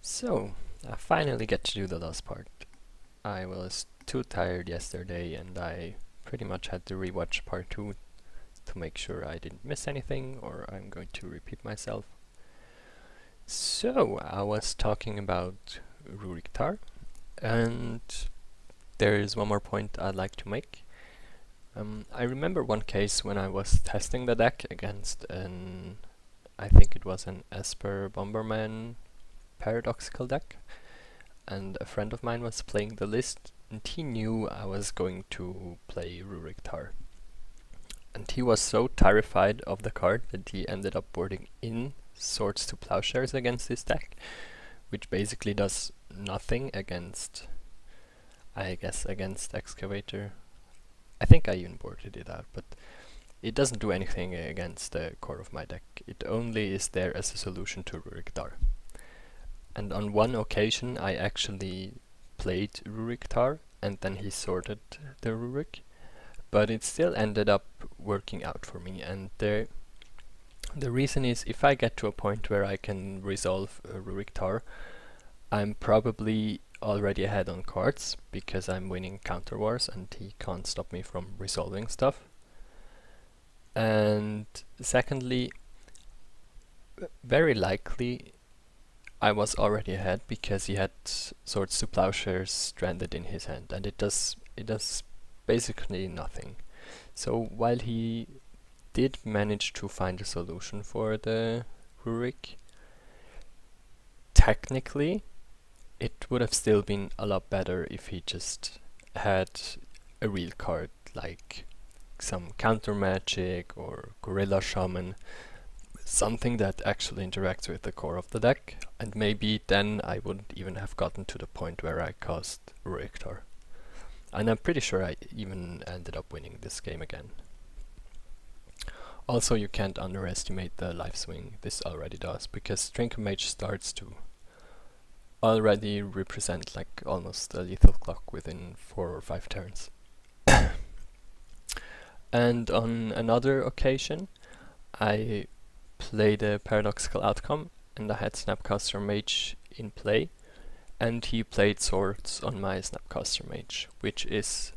So, I finally get to do the last part. I was too tired yesterday and I pretty much had to rewatch part 2 to make sure I didn't miss anything or I'm going to repeat myself. So, I was talking about Ruriktar, and there is one more point I'd like to make. I remember one case when I was testing the deck against I think it was an Esper Bomberman paradoxical deck, and a friend of mine was playing the list and he knew I was going to play Ruriktar. And he was so terrified of the card that he ended up boarding in Swords to Plowshares against this deck, which basically does nothing against, I guess, against Excavator. I think I even boarded it out, but it doesn't do anything against the core of my deck. It only is there as a solution to Ruriktar. And on one occasion I actually played Ruriktar and then he sorted the Rurik, but it still ended up working out for me. And the reason is, if I get to a point where I can resolve Ruriktar, I'm probably already ahead on cards because I'm winning counter wars and he can't stop me from resolving stuff. And secondly, very likely I was already ahead because he had Swords to Plowshares stranded in his hand, and it does basically nothing. So while he did manage to find a solution for the Rurik, technically it would have still been a lot better if he just had a real card like some counter magic or Gorilla Shaman, something that actually interacts with the core of the deck, and maybe then I wouldn't even have gotten to the point where I cast Ruriktar. And I'm pretty sure I even ended up winning this game again. Also, you can't underestimate the life swing this already does, because Trinket Mage starts to already represent like almost a lethal clock within 4 or 5 turns. And on another occasion, I played a paradoxical outcome and I had Snapcaster Mage in play, and he played swords on my Snapcaster Mage, which is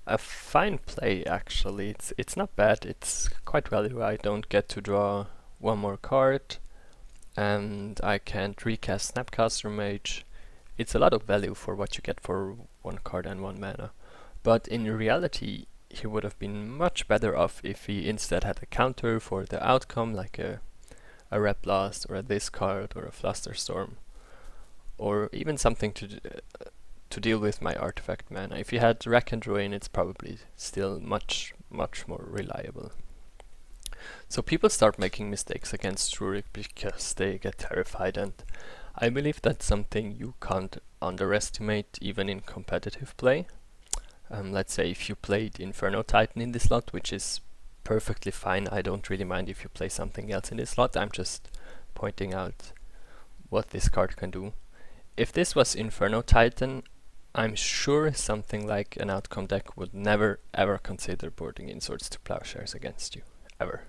a fine play actually. It's not bad, it's quite value. I don't get to draw one more card and I can't recast Snapcaster Mage. It's a lot of value for what you get for one card and 1 mana. But in reality, he would have been much better off if he instead had a counter for the outcome, like a Red Blast or a discard or a Flusterstorm, or even something to deal with my artifact mana. If he had Rack and Ruin, it's probably still much more reliable. So people start making mistakes against Rurik because they get terrified, and I believe that's something you can't underestimate even in competitive play. Let's say if you played Inferno Titan in this slot, which is perfectly fine, I don't really mind if you play something else in this slot, I'm just pointing out what this card can do. If this was Inferno Titan, I'm sure something like an outcome deck would never ever consider boarding in Swords to Plowshares against you, ever.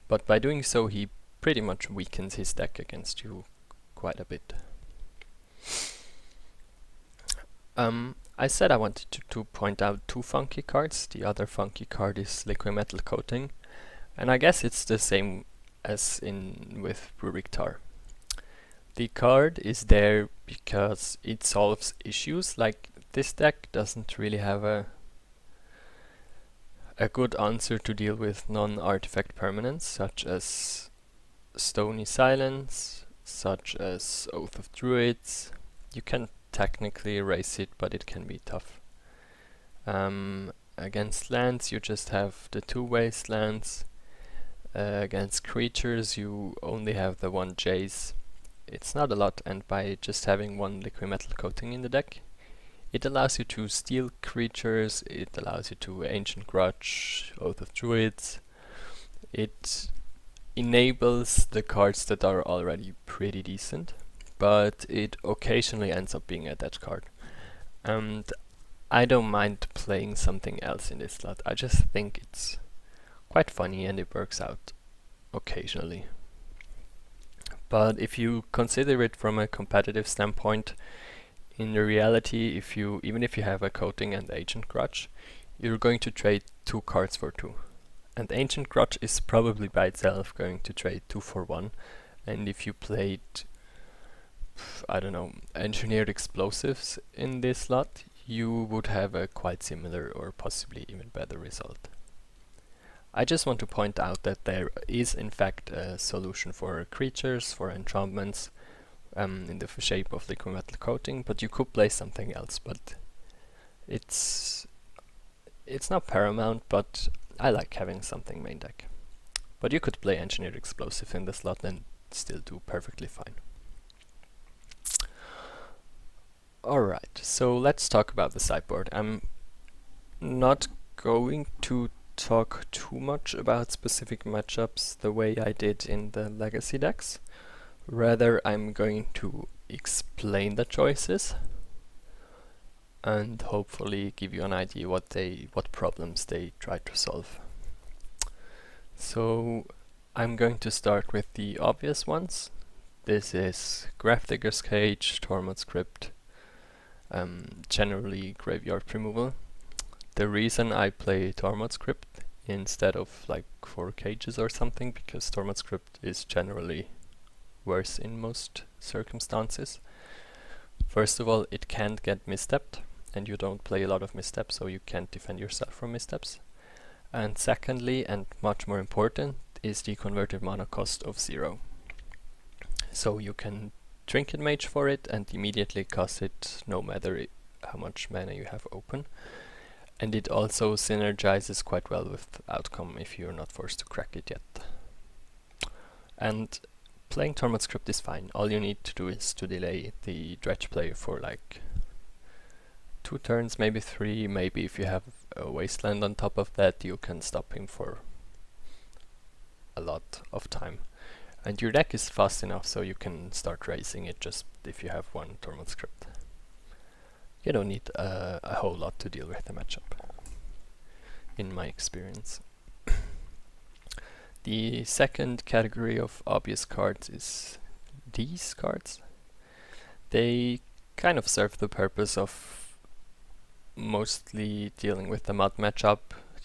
But by doing so, he pretty much weakens his deck against you quite a bit. I said I wanted to point out 2 funky cards. The other funky card is Liquid Metal Coating, and I guess it's the same as with Ruriktar. The card is there because it solves issues. Like, this deck doesn't really have a good answer to deal with non-artifact permanents, such as Stony Silence, such as Oath of Druids. You can technically erase it, but it can be tough. Against lands, you just have the 2 wastelands. Against creatures, you only have the 1 Jace. It's not a lot, and by just having 1 Liquid Metal Coating in the deck, it allows you to steal creatures, it allows you to Ancient Grudge, Oath of Druids. It enables the cards that are already pretty decent, but it occasionally ends up being a dead card. And I don't mind playing something else in this slot. I just think it's quite funny and it works out occasionally. But if you consider it from a competitive standpoint, in reality, even if you have a coating and ancient grudge, you're going to trade 2 cards for 2. And ancient grudge is probably by itself going to trade 2 for 1. And if you played, I don't know, engineered explosives in this slot, you would have a quite similar or possibly even better result. I just want to point out that there is in fact a solution for creatures, for enchantments, in the shape of liquid metal coating, but you could play something else, but it's not paramount, but I like having something main deck. But you could play engineered explosive in the slot and still do perfectly fine. Alright, so let's talk about the sideboard. I'm not going to talk too much about specific matchups the way I did in the legacy decks. Rather, I'm going to explain the choices and hopefully give you an idea what problems they try to solve. So I'm going to start with the obvious ones. This is Gravedigger's Cage, Tormod's Crypt, generally graveyard removal. The reason I play Tormod's Crypt instead of like 4 cages or something, because Tormod's Crypt is generally worse in most circumstances. First of all, it can't get misstepped, and you don't play a lot of missteps, so you can't defend yourself from missteps. And secondly, and much more important, is the converted mana cost of 0. So you can Trinket Mage for it and immediately cast it no matter how much mana you have open. And it also synergizes quite well with outcome if you're not forced to crack it yet. And playing Tormod's Crypt is fine. All you need to do is to delay the dredge play for like 2 turns, maybe 3. Maybe if you have a wasteland on top of that, you can stop him for a lot of time. And your deck is fast enough so you can start raising it just if you have 1 Tormod's Crypt. You don't need a whole lot to deal with the matchup, in my experience. The second category of obvious cards is these cards. They kind of serve the purpose of mostly dealing with the mud matchup.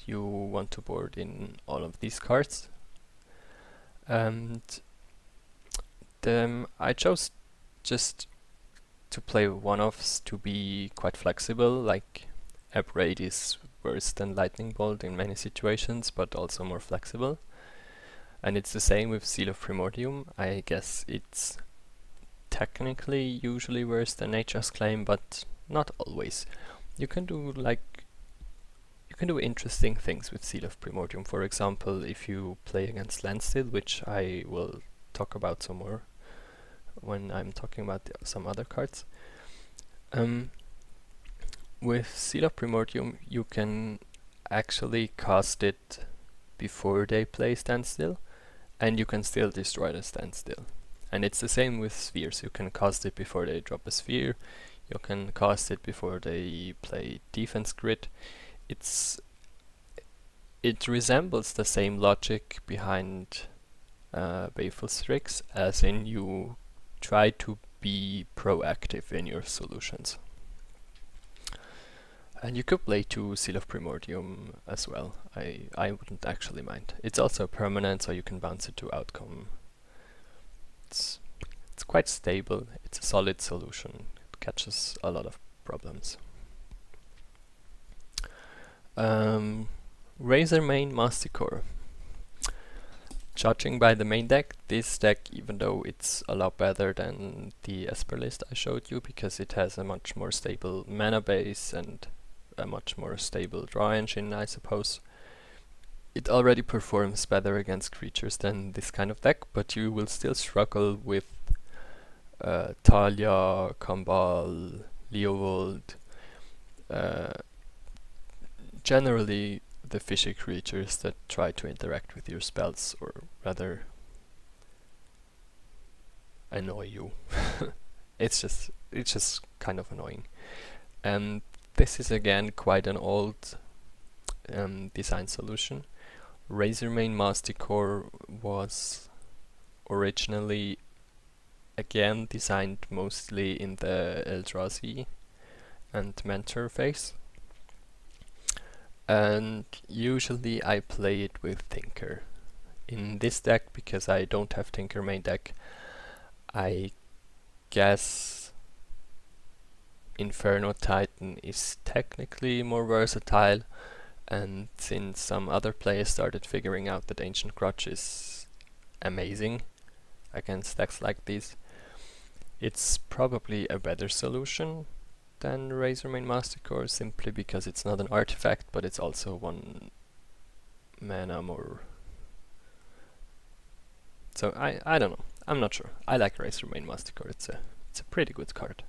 You want to board in all of these cards. And I chose just to play one-offs to be quite flexible, like Aberrate is worse than Lightning Bolt in many situations, but also more flexible. And it's the same with Seal of Primordium. I guess it's technically usually worse than Nature's Claim, but not always. You can do interesting things with Seal of Primordium. For example, if you play against Landstill, which I will talk about some more when I'm talking about some other cards. With Seal of Primordium, you can actually cast it before they play Standstill, and you can still destroy the Standstill. And it's the same with spheres. You can cast it before they drop a sphere. You can cast it before they play Defense Grid. It resembles the same logic behind Baleful Strix, as in you try to be proactive in your solutions. And you could play 2 Seal of Primordium as well. I wouldn't actually mind. It's also permanent, so you can bounce it to outcome. It's quite stable. It's a solid solution. It catches a lot of problems. Razormane Masticore. Judging by the main deck, this deck, even though it's a lot better than the Esper list I showed you, because it has a much more stable mana base and a much more stable draw engine, I suppose, it already performs better against creatures than this kind of deck, but you will still struggle with Talia, Kambal, Leovold, generally the fishy creatures that try to interact with your spells, or rather annoy you. It's just kind of annoying. And this is again quite an old design solution. Razormane Masticore was originally again designed mostly in the Eldrazi and Mentor phase. And usually I play it with Tinker. In this deck, because I don't have Tinker main deck, I guess Inferno Titan is technically more versatile, and since some other players started figuring out that Ancient Grudge is amazing against decks like these, it's probably a better solution than Razormane Mastercore, simply because it's not an artifact, but it's also 1 mana more. So I don't know. I'm not sure. I like Razormane Mastercore. It's a pretty good card.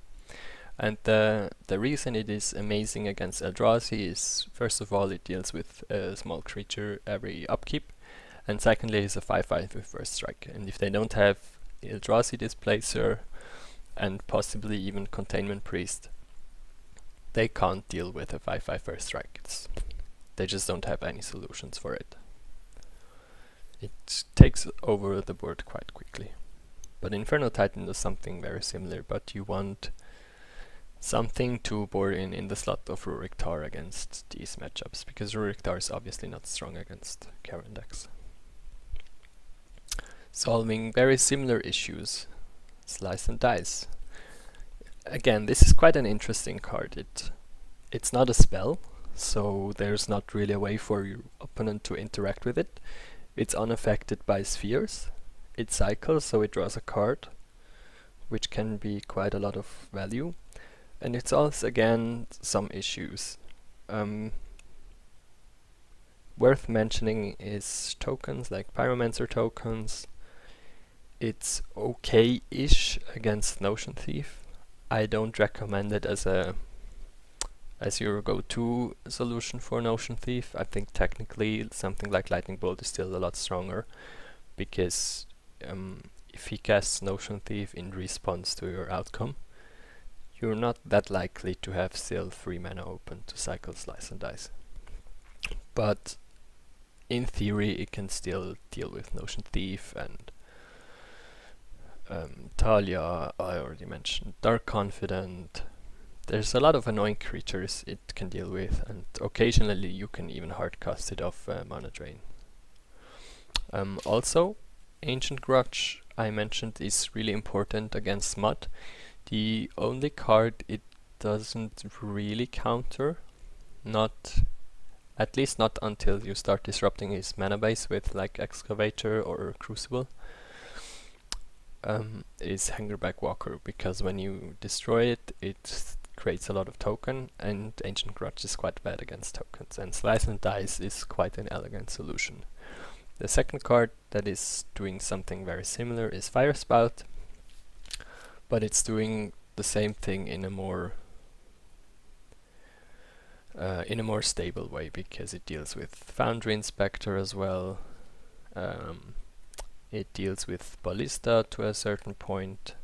And the reason it is amazing against Eldrazi is, first of all, it deals with a small creature every upkeep, and secondly, it's a 5/5 with first strike. And if they don't have Eldrazi Displacer and possibly even Containment Priest, they can't deal with a 5/5 first strike. They just don't have any solutions for it. It takes over the board quite quickly. But Inferno Titan does something very similar, but you want something to board in the slot of Rurik Tar against these matchups, because Rurik Tar is obviously not strong against Karen decks. Solving very similar issues. Slice and Dice. Again, this is quite an interesting card. It's not a spell, so there's not really a way for your opponent to interact with it. It's unaffected by spheres. It cycles, so it draws a card, which can be quite a lot of value. And it's also, again, some issues. Worth mentioning is tokens, like Pyromancer tokens. It's okay-ish against Notion Thief. I don't recommend it as your go-to solution for Notion Thief. I think technically something like Lightning Bolt is still a lot stronger, because if he casts Notion Thief in response to your outcome, you're not that likely to have still 3 mana open to cycle Slice and Dice. But in theory it can still deal with Notion Thief and Talia, I already mentioned, Dark Confident. There's a lot of annoying creatures it can deal with, and occasionally you can even hardcast it off Mana Drain. Also, Ancient Grudge, I mentioned, is really important against Smut. The only card it doesn't really counter, at least not until you start disrupting his mana base with like Excavator or Crucible, is Hangerback Walker, because when you destroy it, it creates a lot of token, and Ancient Grudge is quite bad against tokens, and Slice and Dice is quite an elegant solution. The second card that is doing something very similar is Fire Spout, but it's doing the same thing in a more stable way, because it deals with Foundry Inspector as well. It deals with Ballista to a certain point.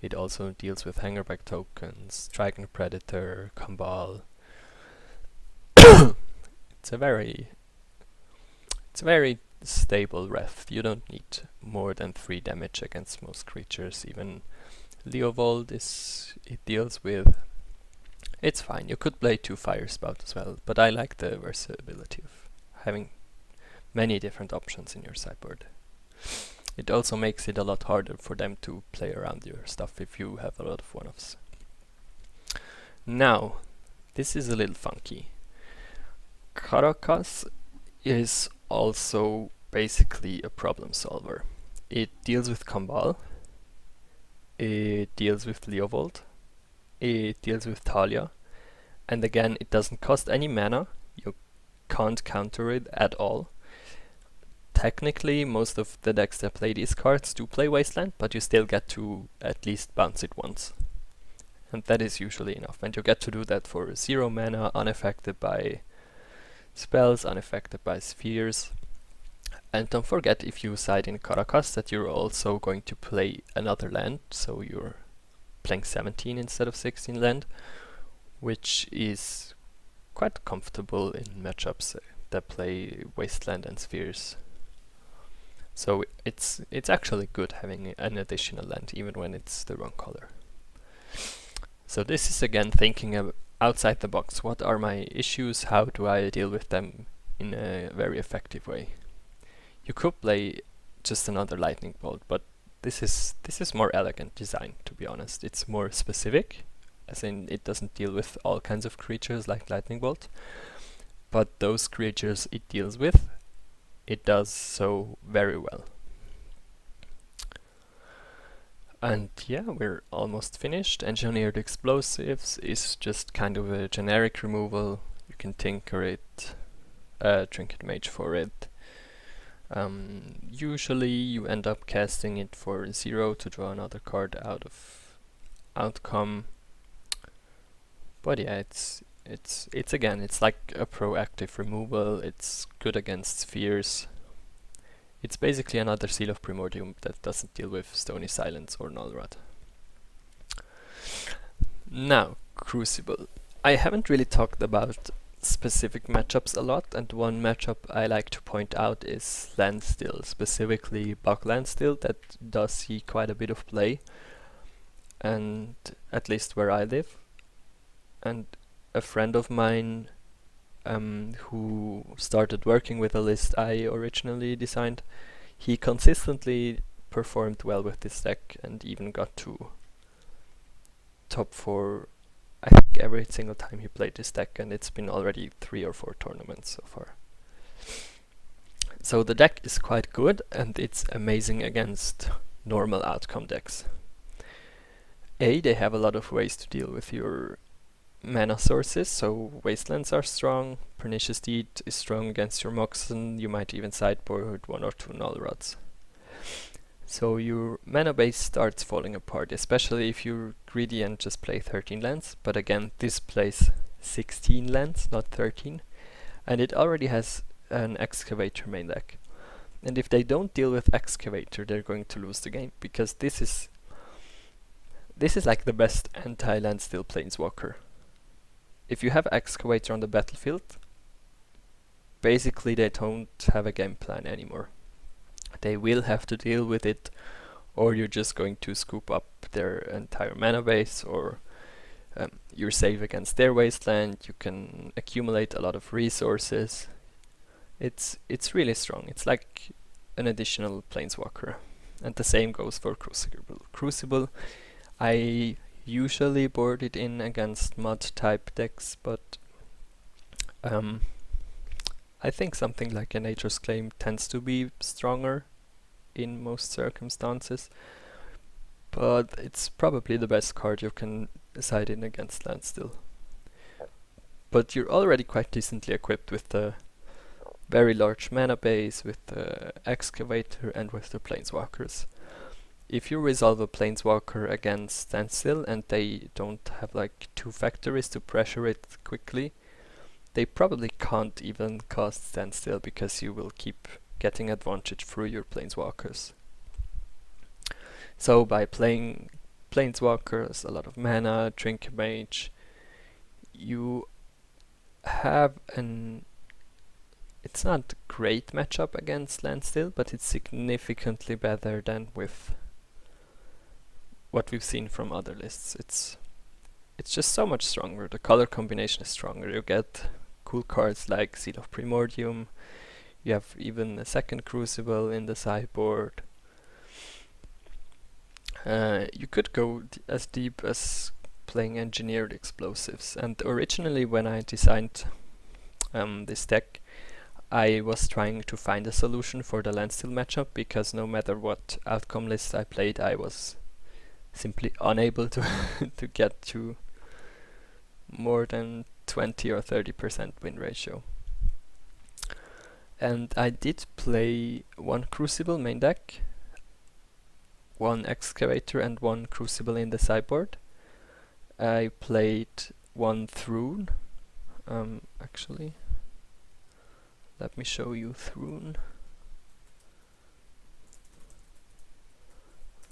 It also deals with Hangerback tokens, Dragon Predator, Kambal. It's a very stable ref. You don't need more than 3 damage against most creatures. Even Leovold it deals with. It's fine. You could play 2 Fire Spout as well, but I like the versatility of having many different options in your sideboard. It also makes it a lot harder for them to play around your stuff if you have a lot of one-offs. Now, this is a little funky. Caracas is also basically a problem solver. It deals with Kambal, it deals with Leovold, it deals with Talia, and again, it doesn't cost any mana. You can't counter it at all. Technically, most of the decks that play these cards do play Wasteland, but you still get to at least bounce it once. And that is usually enough. And you get to do that for 0 mana, unaffected by spells, unaffected by spheres. And don't forget, if you side in Caracas, that you're also going to play another land, so you're playing 17 instead of 16 land, which is quite comfortable in matchups that play Wasteland and Spheres. So it's actually good having an additional land even when it's the wrong color. So this is again thinking outside the box. What are my issues? How do I deal with them in a very effective way? You could play just another lightning bolt, but this is more elegant design, to be honest. It's more specific, as in it doesn't deal with all kinds of creatures like lightning bolt, but those creatures it deals with, it does so very well. And yeah, we're almost finished. Engineered explosives is just kind of a generic removal. You can tinker it, trinket mage for it. Usually you end up casting it for 0 to draw another card out of outcome. But yeah, it's again, it's like a proactive removal. It's good against spheres. It's basically another Seal of Primordium that doesn't deal with Stony Silence or Nullrod. Now, Crucible. I haven't really talked about specific matchups a lot, and one matchup I like to point out is Landstill, specifically Buck Landstill, that does see quite a bit of play, and at least where I live. And a friend of mine who started working with a list I originally designed, he consistently performed well with this deck and even got to top 4, I think, every single time he played this deck, and it's been already 3 or 4 tournaments so far. So the deck is quite good, and it's amazing against normal outcome decks. They have a lot of ways to deal with your mana sources, so Wastelands are strong, Pernicious Deed is strong against your Moxen, you might even sideboard 1 or 2 Nullrods. So your mana base starts falling apart, especially if you're greedy and just play 13 lands, but again, this plays 16 lands, not 13, and it already has an Excavator main deck. And if they don't deal with Excavator, they're going to lose the game, because this is like the best anti-Landstill Planeswalker. If you have Excavator on the battlefield, basically they don't have a game plan anymore. They will have to deal with it, or you're just going to scoop up their entire mana base, or you're safe against their wasteland. You can accumulate a lot of resources. It's really strong. It's like an additional Planeswalker. And the same goes for Crucible. Crucible, I usually board it in against mud type decks, but I think something like a Nature's Claim tends to be stronger in most circumstances, but it's probably the best card you can side in against Landstill. But you're already quite decently equipped with the very large mana base, with the Excavator, and with the Planeswalkers. If you resolve a Planeswalker against Standstill and they don't have like 2 factories to pressure it quickly, they probably can't even cast Standstill, because you will keep getting advantage through your Planeswalkers. So by playing Planeswalkers, a lot of mana, Trinket Mage, you have it's not a great matchup against Landstill, but it's significantly better than with what we've seen from other lists. It's just so much stronger. The color combination is stronger. You get cool cards like Seal of Primordium. You have even a second Crucible in the sideboard. You could go as deep as playing Engineered Explosives. And originally, when I designed this deck, I was trying to find a solution for the Landstill matchup, because no matter what outcome list I played, I was simply unable to to get to more than 20 or 30% win ratio. And I did play 1 Crucible main deck, 1 Excavator, and 1 Crucible in the sideboard. I played 1 Thrune. Actually, let me show you Thrune.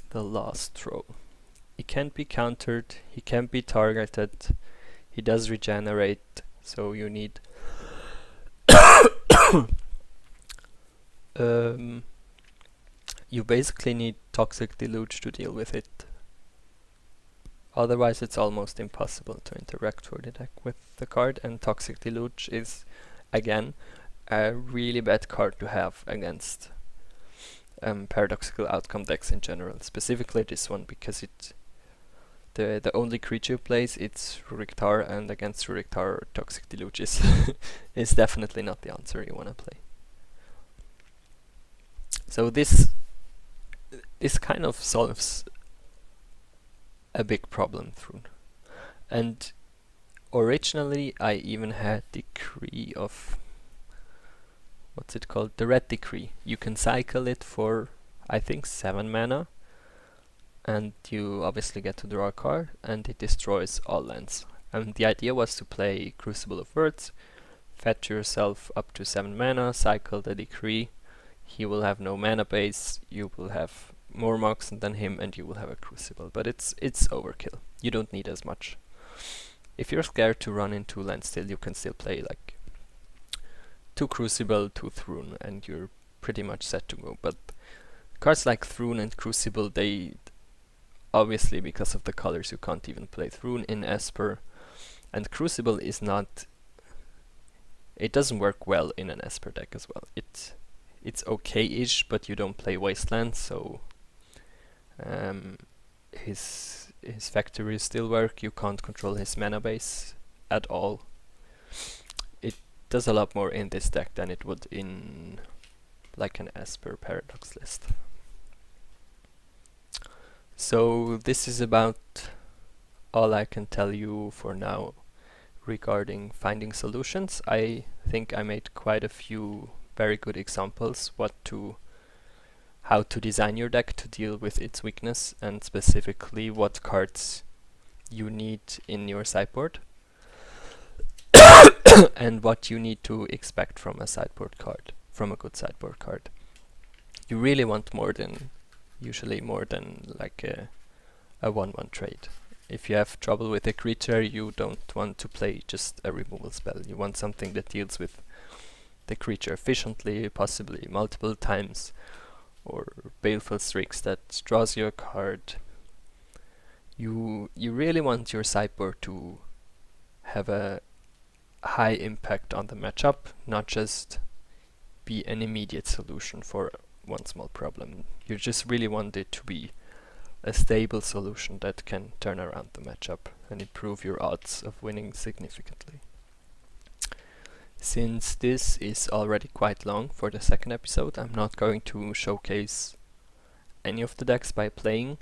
The last throw. He can't be countered, he can't be targeted, he does regenerate, so you need you basically need Toxic Deluge to deal with it. Otherwise it's almost impossible to interact for the deck with the card, and Toxic Deluge is, again, a really bad card to have against paradoxical outcome decks in general. Specifically this one, because the only creature plays it's Ruriktar, and against Ruriktar Toxic Deluge is definitely not the answer you wanna play. So this kind of solves a big problem through. And originally I even had Decree of, what's it called? The Red Decree. You can cycle it for, I think, 7 mana, and you obviously get to draw a card, and it destroys all lands. And the idea was to play Crucible of Words, fetch yourself up to 7 mana, cycle the Decree. He will have no mana base, you will have more marks than him, and you will have a Crucible. But it's overkill. You don't need as much. If you're scared to run into Landstill, you can still play like 2 Crucible, 2 Thrune, and you're pretty much set to go. But cards like Thrune and Crucible, they obviously, because of the colors, you can't even play Thrune in Esper, and Crucible is not, it doesn't work well in an Esper deck as well. It's okay-ish, but you don't play Wasteland, so his factories still work. You can't control his mana base at all. It does a lot more in this deck than it would in like an Esper Paradox list. So this is about all I can tell you for now regarding finding solutions. I think I made quite a few very good examples how to design your deck to deal with its weakness, and specifically what cards you need in your sideboard and what you need to expect from a sideboard card, from a good sideboard card. You really want usually more than like a 1/1 trade. If you have trouble with a creature, you don't want to play just a removal spell. You want something that deals with the creature efficiently, possibly multiple times, or Baleful Strix that draws you a card. You really want your sideboard to have a high impact on the matchup, not just be an immediate solution for one small problem. You just really want it to be a stable solution that can turn around the matchup and improve your odds of winning significantly. Since this is already quite long for the second episode, I'm not going to showcase any of the decks by playing.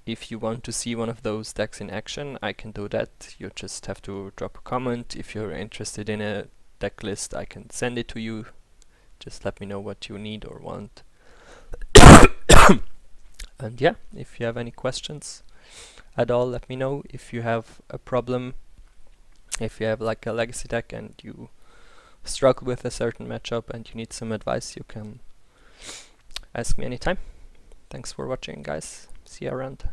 If you want to see one of those decks in action, I can do that. You just have to drop a comment. If you're interested in a deck list, I can send it to you. Just let me know what you need or want. And yeah, if you have any questions at all, let me know. If you have a problem, if you have like a legacy deck and you struggle with a certain matchup and you need some advice, you can ask me anytime. Thanks for watching, guys. See you around.